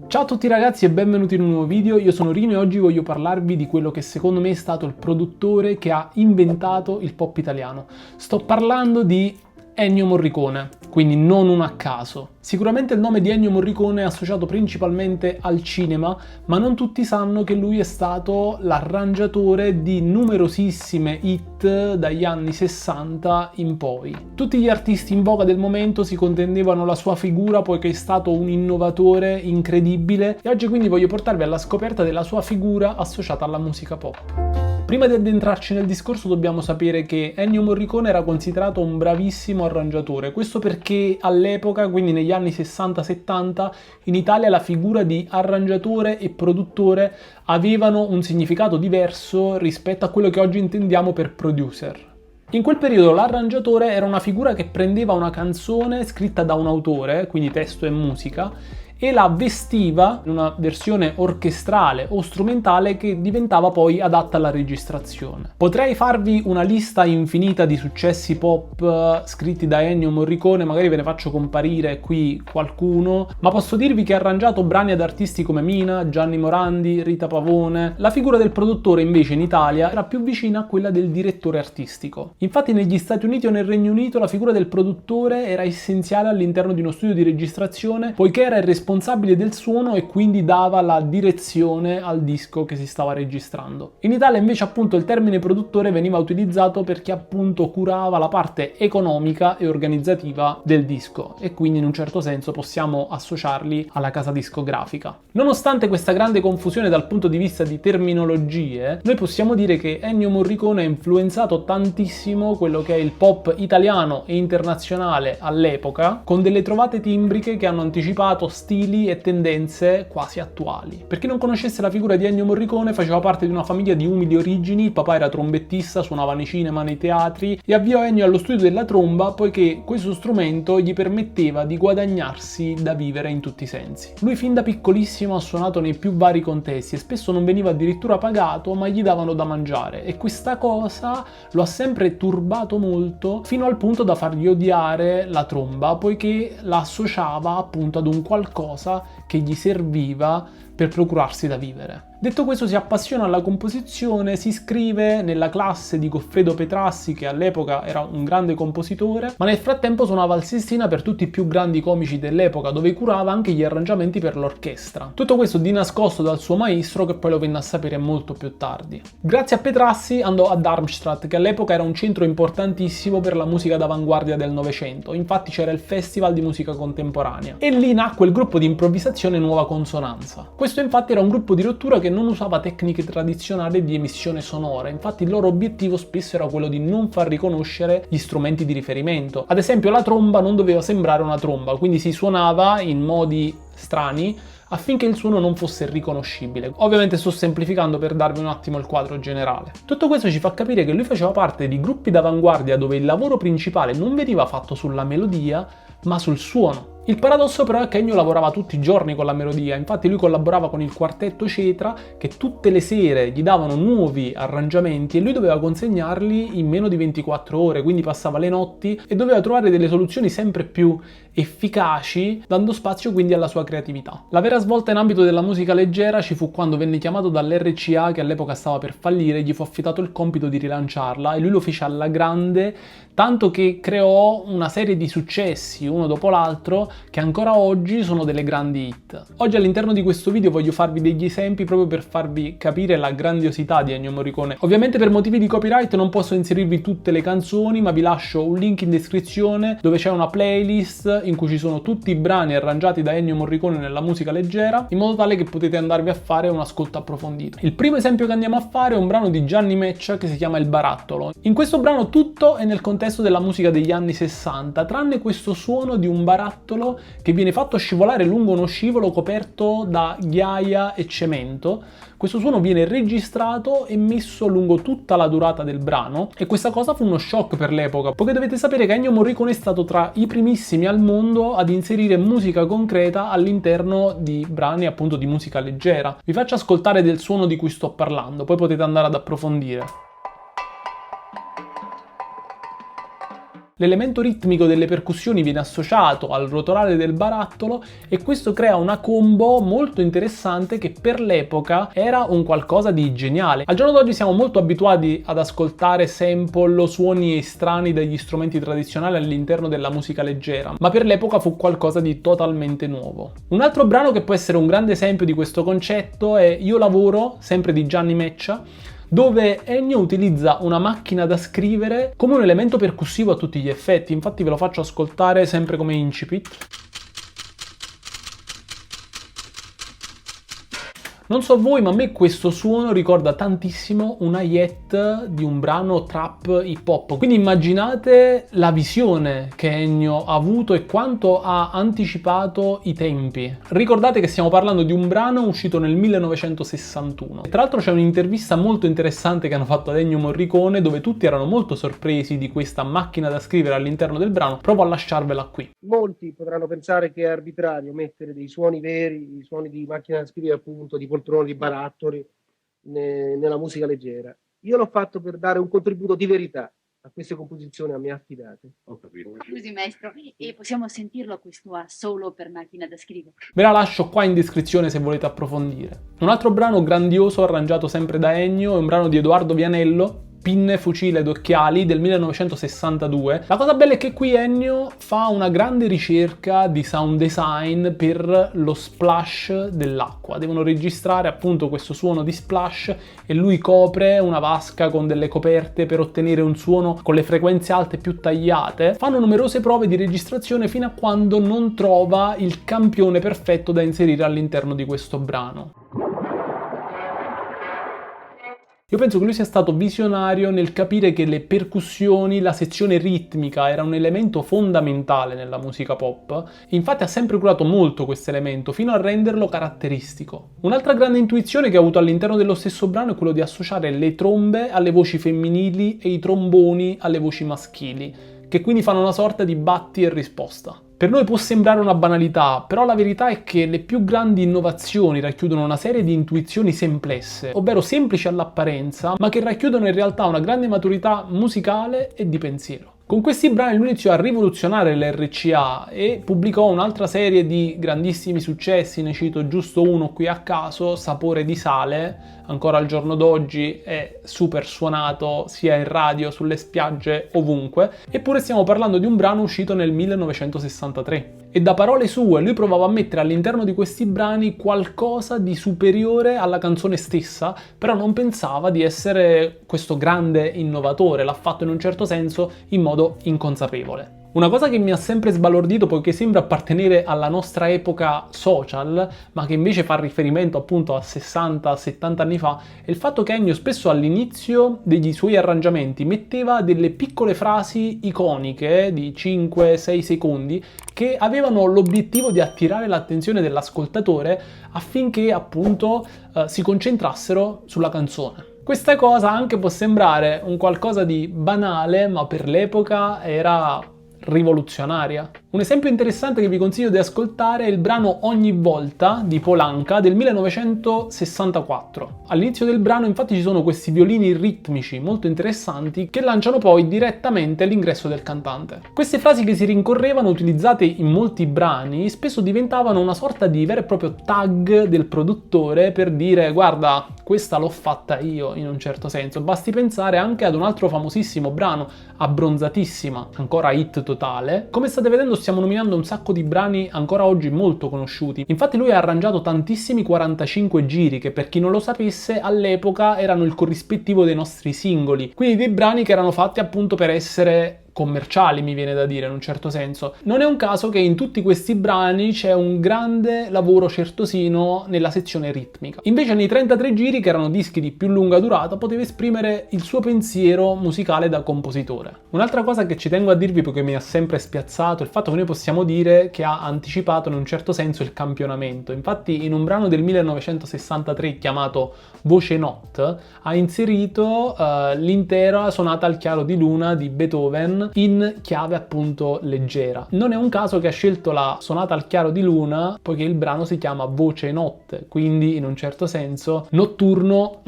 Ciao a tutti ragazzi e benvenuti in un nuovo video, io sono Rino e oggi voglio parlarvi di quello che secondo me è stato il produttore che ha inventato il pop italiano. Sto parlando di Ennio Morricone, quindi non un a caso. Sicuramente il nome di Ennio Morricone è associato principalmente al cinema, ma non tutti sanno che lui è stato l'arrangiatore di numerosissime hit dagli anni 60 in poi. Tutti gli artisti in voga del momento si contendevano la sua figura poiché è stato un innovatore incredibile e oggi quindi voglio portarvi alla scoperta della sua figura associata alla musica pop. Prima di addentrarci nel discorso dobbiamo sapere che Ennio Morricone era considerato un bravissimo arrangiatore, questo perché all'epoca, quindi negli anni 60-70, in Italia la figura di arrangiatore e produttore avevano un significato diverso rispetto a quello che oggi intendiamo per producer. In quel periodo l'arrangiatore era una figura che prendeva una canzone scritta da un autore, quindi testo e musica, e la vestiva in una versione orchestrale o strumentale che diventava poi adatta alla registrazione. Potrei farvi una lista infinita di successi pop scritti da Ennio Morricone, magari ve ne faccio comparire qui qualcuno, ma posso dirvi che ha arrangiato brani ad artisti come Mina, Gianni Morandi, Rita Pavone. La figura del produttore invece in Italia era più vicina a quella del direttore artistico. Infatti negli Stati Uniti o nel Regno Unito la figura del produttore era essenziale all'interno di uno studio di registrazione poiché era il responsabile del suono e quindi dava la direzione al disco che si stava registrando. In Italia invece appunto il termine produttore veniva utilizzato perché appunto curava la parte economica e organizzativa del disco e quindi in un certo senso possiamo associarli alla casa discografica. Nonostante questa grande confusione dal punto di vista di terminologie, noi possiamo dire che Ennio Morricone ha influenzato tantissimo quello che è il pop italiano e internazionale all'epoca, con delle trovate timbriche che hanno anticipato stili e tendenze quasi attuali. Per chi non conoscesse la figura di Ennio Morricone, faceva parte di una famiglia di umili origini, il papà era trombettista, suonava nei cinema, nei teatri e avviò Ennio allo studio della tromba poiché questo strumento gli permetteva di guadagnarsi da vivere in tutti i sensi. Lui fin da piccolissimo ha suonato nei più vari contesti e spesso non veniva addirittura pagato, ma gli davano da mangiare e questa cosa lo ha sempre turbato molto fino al punto da fargli odiare la tromba poiché la associava appunto ad un qualcosa che gli serviva per procurarsi da vivere. Detto questo, si appassiona alla composizione, si iscrive nella classe di Goffredo Petrassi, che all'epoca era un grande compositore, ma nel frattempo suonava al Sistina per tutti i più grandi comici dell'epoca, dove curava anche gli arrangiamenti per l'orchestra. Tutto questo di nascosto dal suo maestro, che poi lo venne a sapere molto più tardi. Grazie a Petrassi andò a Darmstadt, che all'epoca era un centro importantissimo per la musica d'avanguardia del Novecento. Infatti c'era il Festival di musica contemporanea. E lì nacque il gruppo di improvvisazione Nuova Consonanza. Questo infatti era un gruppo di rottura che non usava tecniche tradizionali di emissione sonora, infatti il loro obiettivo spesso era quello di non far riconoscere gli strumenti di riferimento. Ad esempio la tromba non doveva sembrare una tromba, quindi si suonava in modi strani affinché il suono non fosse riconoscibile. Ovviamente sto semplificando per darvi un attimo il quadro generale. Tutto questo ci fa capire che lui faceva parte di gruppi d'avanguardia dove il lavoro principale non veniva fatto sulla melodia, ma sul suono. Il paradosso però è che Ennio lavorava tutti i giorni con la melodia, infatti lui collaborava con il quartetto Cetra che tutte le sere gli davano nuovi arrangiamenti e lui doveva consegnarli in meno di 24 ore, quindi passava le notti e doveva trovare delle soluzioni sempre più efficaci, dando spazio quindi alla sua creatività. La vera svolta in ambito della musica leggera ci fu quando venne chiamato dall'RCA, che all'epoca stava per fallire, gli fu affidato il compito di rilanciarla e lui lo fece alla grande, tanto che creò una serie di successi uno dopo l'altro che ancora oggi sono delle grandi hit. Oggi all'interno di questo video voglio farvi degli esempi proprio per farvi capire la grandiosità di Ennio Morricone. Ovviamente per motivi di copyright non posso inserirvi tutte le canzoni, ma vi lascio un link in descrizione dove c'è una playlist in cui ci sono tutti i brani arrangiati da Ennio Morricone nella musica leggera, in modo tale che potete andarvi a fare un ascolto approfondito. Il primo esempio che andiamo a fare è un brano di Gianni Meccia che si chiama Il Barattolo. In questo brano tutto è nel contesto della musica degli anni 60, tranne questo suono di un barattolo che viene fatto scivolare lungo uno scivolo coperto da ghiaia e cemento. Questo suono viene registrato e messo lungo tutta la durata del brano e questa cosa fu uno shock per l'epoca, poiché dovete sapere che Ennio Morricone è stato tra i primissimi al mondo ad inserire musica concreta all'interno di brani appunto di musica leggera. Vi faccio ascoltare del suono di cui sto parlando, poi potete andare ad approfondire. L'elemento ritmico delle percussioni viene associato al rotolare del barattolo e questo crea una combo molto interessante che per l'epoca era un qualcosa di geniale. Al giorno d'oggi siamo molto abituati ad ascoltare sample o suoni estranei dagli strumenti tradizionali all'interno della musica leggera, ma per l'epoca fu qualcosa di totalmente nuovo. Un altro brano che può essere un grande esempio di questo concetto è Io lavoro, sempre di Gianni Meccia, dove Ennio utilizza una macchina da scrivere come un elemento percussivo a tutti gli effetti. Infatti ve lo faccio ascoltare sempre come incipit. Non so voi, ma a me questo suono ricorda tantissimo una hi-hat di un brano trap hip hop. Quindi immaginate la visione che Ennio ha avuto e quanto ha anticipato i tempi. Ricordate che stiamo parlando di un brano uscito nel 1961. E tra l'altro c'è un'intervista molto interessante che hanno fatto ad Ennio Morricone dove tutti erano molto sorpresi di questa macchina da scrivere all'interno del brano. Provo a lasciarvela qui. Molti potranno pensare che è arbitrario mettere dei suoni veri, i suoni di macchina da scrivere appunto, di poltrone, di barattoli nella musica leggera. Io l'ho fatto per dare un contributo di verità a queste composizioni a me affidate. Ho capito. Scusi maestro, e possiamo sentirlo questo solo per macchina da scrivere? Ve la lascio qua in descrizione se volete approfondire. Un altro brano grandioso arrangiato sempre da Ennio è un brano di Edoardo Vianello, Pinne, fucile ed occhiali del 1962. La cosa bella è che qui Ennio fa una grande ricerca di sound design per lo splash dell'acqua. Devono registrare appunto questo suono di splash e lui copre una vasca con delle coperte per ottenere un suono con le frequenze alte più tagliate. Fanno numerose prove di registrazione fino a quando non trova il campione perfetto da inserire all'interno di questo brano. Io penso che lui sia stato visionario nel capire che le percussioni, la sezione ritmica era un elemento fondamentale nella musica pop. Infatti ha sempre curato molto questo elemento fino a renderlo caratteristico. Un'altra grande intuizione che ha avuto all'interno dello stesso brano è quello di associare le trombe alle voci femminili e i tromboni alle voci maschili, che quindi fanno una sorta di batti e risposta. Per noi può sembrare una banalità, però la verità è che le più grandi innovazioni racchiudono una serie di intuizioni semplesse, ovvero semplici all'apparenza, ma che racchiudono in realtà una grande maturità musicale e di pensiero. Con questi brani lui iniziò a rivoluzionare l'RCA e pubblicò un'altra serie di grandissimi successi, ne cito giusto uno qui a caso, Sapore di sale, ancora al giorno d'oggi è super suonato sia in radio, sulle spiagge, ovunque, eppure stiamo parlando di un brano uscito nel 1963. E da parole sue lui provava a mettere all'interno di questi brani qualcosa di superiore alla canzone stessa, però non pensava di essere questo grande innovatore, l'ha fatto in un certo senso in modo inconsapevole. Una cosa che mi ha sempre sbalordito, poiché sembra appartenere alla nostra epoca social, ma che invece fa riferimento appunto a 60-70 anni fa, è il fatto che Ennio spesso all'inizio degli suoi arrangiamenti metteva delle piccole frasi iconiche di 5-6 secondi che avevano l'obiettivo di attirare l'attenzione dell'ascoltatore affinché appunto si concentrassero sulla canzone. Questa cosa anche può sembrare un qualcosa di banale, ma per l'epoca era rivoluzionaria. Un esempio interessante che vi consiglio di ascoltare è il brano Ogni volta di Polanca del 1964. All'inizio del brano infatti ci sono questi violini ritmici molto interessanti che lanciano poi direttamente l'ingresso del cantante. Queste frasi che si rincorrevano, utilizzate in molti brani, spesso diventavano una sorta di vero e proprio tag del produttore per dire guarda, questa l'ho fatta io in un certo senso. Basti pensare anche ad un altro famosissimo brano, Abbronzatissima, ancora hit totale. Come state vedendo stiamo nominando un sacco di brani ancora oggi molto conosciuti. Infatti lui ha arrangiato tantissimi 45 giri che, per chi non lo sapesse, all'epoca erano il corrispettivo dei nostri singoli, quindi dei brani che erano fatti appunto per essere commerciali, mi viene da dire in un certo senso. Non è un caso che in tutti questi brani c'è un grande lavoro certosino nella sezione ritmica. Invece nei 33 giri, che erano dischi di più lunga durata, poteva esprimere il suo pensiero musicale da compositore. Un'altra cosa che ci tengo a dirvi, perché mi ha sempre spiazzato, è il fatto che noi possiamo dire che ha anticipato in un certo senso il campionamento. Infatti in un brano del 1963 chiamato Voce Not ha inserito l'intera sonata al chiaro di luna di Beethoven, in chiave appunto leggera. Non è un caso che ha scelto la sonata al chiaro di luna, poiché il brano si chiama Voce Notte, quindi in un certo senso notturno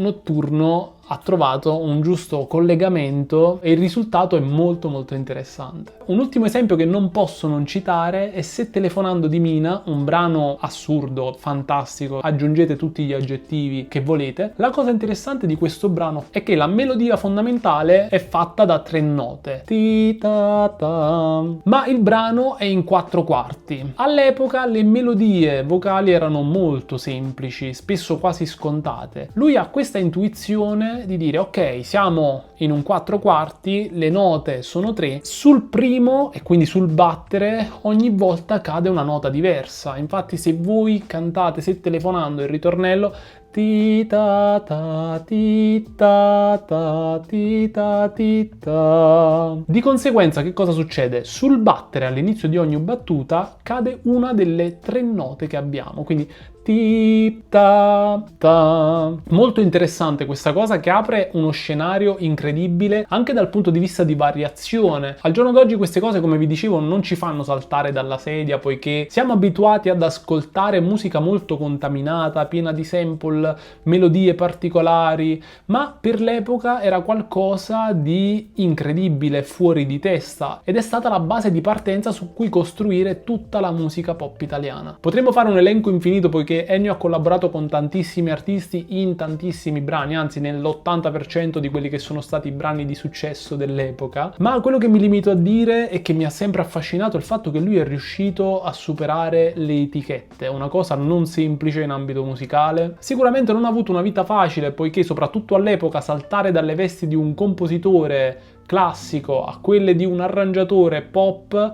ha trovato un giusto collegamento e il risultato è molto molto interessante. Un ultimo esempio che non posso non citare è Se telefonando di Mina, un brano assurdo, fantastico, aggiungete tutti gli aggettivi che volete. La cosa interessante di questo brano è che la melodia fondamentale è fatta da 3 note, ti ta ta, ma il brano è in 4 quarti. All'epoca le melodie vocali erano molto semplici, spesso quasi scontate. Lui ha questa intuizione di dire ok, siamo in un 4 quarti, le note sono 3, sul primo e quindi sul battere ogni volta cade una nota diversa. Infatti se voi cantate Se telefonando il ritornello ti ta ta ti ta ta ti ta ti ta, di conseguenza che cosa succede? Sul battere all'inizio di ogni battuta cade una delle 3 note che abbiamo, quindi ti ta ta. Molto interessante questa cosa, che apre uno scenario incredibile anche dal punto di vista di variazione. Al giorno d'oggi queste cose, come vi dicevo, non ci fanno saltare dalla sedia, poiché siamo abituati ad ascoltare musica molto contaminata, piena di sample, melodie particolari, ma per l'epoca era qualcosa di incredibile, fuori di testa, ed è stata la base di partenza su cui costruire tutta la musica pop italiana. Potremmo fare un elenco infinito, poiché Ennio ha collaborato con tantissimi artisti in tantissimi brani, anzi nell'80% di quelli che sono stati i brani di successo dell'epoca, ma quello che mi limito a dire è che mi ha sempre affascinato il fatto che lui è riuscito a superare le etichette, una cosa non semplice in ambito musicale. Sicuramente non ha avuto una vita facile, poiché soprattutto all'epoca saltare dalle vesti di un compositore classico a quelle di un arrangiatore pop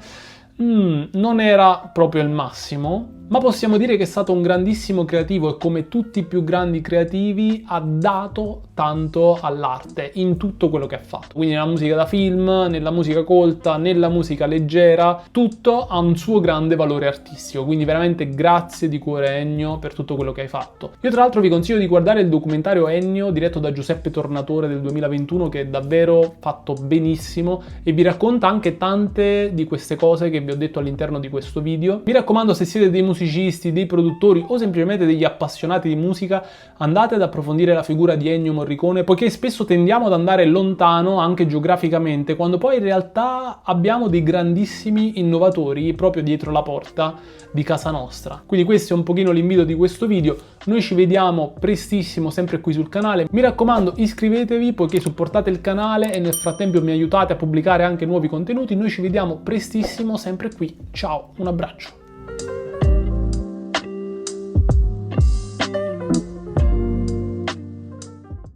non era proprio il massimo, ma possiamo dire che è stato un grandissimo creativo e come tutti i più grandi creativi ha dato tanto all'arte in tutto quello che ha fatto. Quindi nella musica da film, nella musica colta, nella musica leggera, tutto ha un suo grande valore artistico. Quindi veramente grazie di cuore Ennio per tutto quello che hai fatto. Io tra l'altro vi consiglio di guardare il documentario Ennio diretto da Giuseppe Tornatore del 2021, che è davvero fatto benissimo e vi racconta anche tante di queste cose che vi ho detto all'interno di questo video. Mi raccomando, se siete dei musicisti, dei produttori o semplicemente degli appassionati di musica, andate ad approfondire la figura di Ennio Morricone, poiché spesso tendiamo ad andare lontano anche geograficamente, quando poi in realtà abbiamo dei grandissimi innovatori proprio dietro la porta di casa nostra. Quindi questo è un pochino l'invito di questo video. Noi ci vediamo prestissimo sempre qui sul canale. Mi raccomando, iscrivetevi poiché supportate il canale e nel frattempo mi aiutate a pubblicare anche nuovi contenuti. Noi ci vediamo prestissimo sempre qui. Ciao, un abbraccio.